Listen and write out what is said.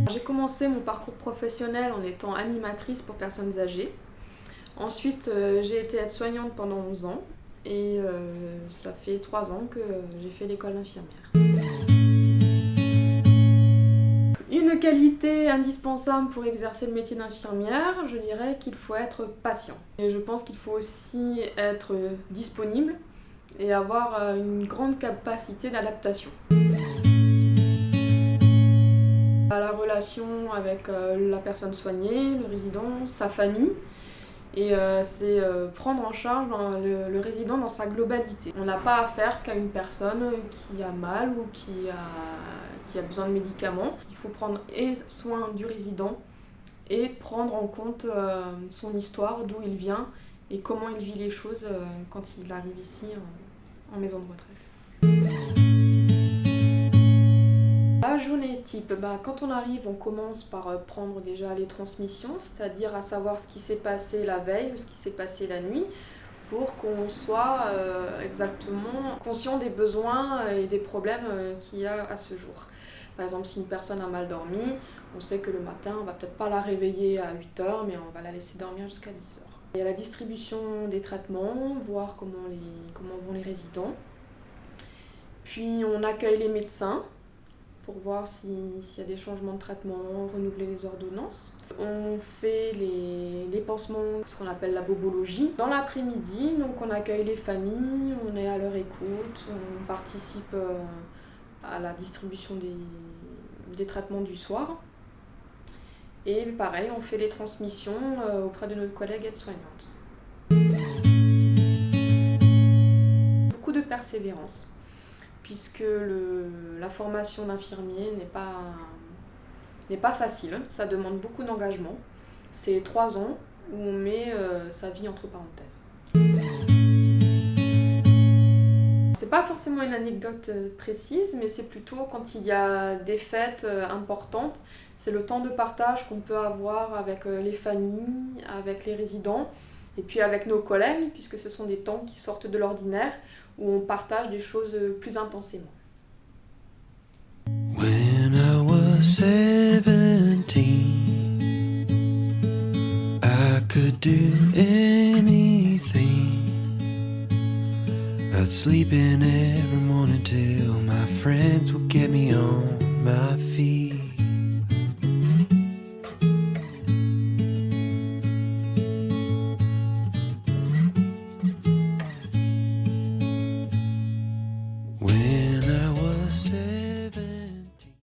J'ai commencé mon parcours professionnel en étant animatrice pour personnes âgées. Ensuite, j'ai été aide-soignante pendant 11 ans et ça fait 3 ans que j'ai fait l'école d'infirmière. Une qualité indispensable pour exercer le métier d'infirmière, je dirais qu'il faut être patient. Et je pense qu'il faut aussi être disponible et avoir une grande capacité d'adaptation. La relation avec la personne soignée, le résident, sa famille, et c'est prendre en charge le résident dans sa globalité. On n'a pas affaire qu'à une personne qui a mal ou qui a besoin de médicaments. Il faut prendre soin du résident et prendre en compte son histoire, d'où il vient et comment il vit les choses quand il arrive ici en maison de retraite. La journée type, quand on arrive, on commence par prendre déjà les transmissions, c'est-à-dire à savoir ce qui s'est passé la veille ou ce qui s'est passé la nuit, pour qu'on soit exactement conscient des besoins et des problèmes qu'il y a à ce jour. Par exemple, si une personne a mal dormi, on sait que le matin, on va peut-être pas la réveiller à 8h, mais on va la laisser dormir jusqu'à 10h. Il y a la distribution des traitements, voir comment vont les résidents. Puis on accueille les médecins pour voir s'il y a des changements de traitement, renouveler les ordonnances. On fait les pansements, ce qu'on appelle la bobologie. Dans l'après-midi, donc on accueille les familles, on est à leur écoute, on participe à la distribution des traitements du soir. Et pareil, on fait les transmissions auprès de nos collègues aides-soignantes. Beaucoup de persévérance, puisque la formation d'infirmier n'est pas facile, ça demande beaucoup d'engagement. C'est 3 ans où on met sa vie entre parenthèses. C'est pas forcément une anecdote précise, mais c'est plutôt quand il y a des fêtes importantes, c'est le temps de partage qu'on peut avoir avec les familles, avec les résidents, et puis avec nos collègues, puisque ce sont des temps qui sortent de l'ordinaire, où on partage des choses plus intensément. When I was 17, I could do anything. I'd sleep in every morning till my friends would get me on my feet.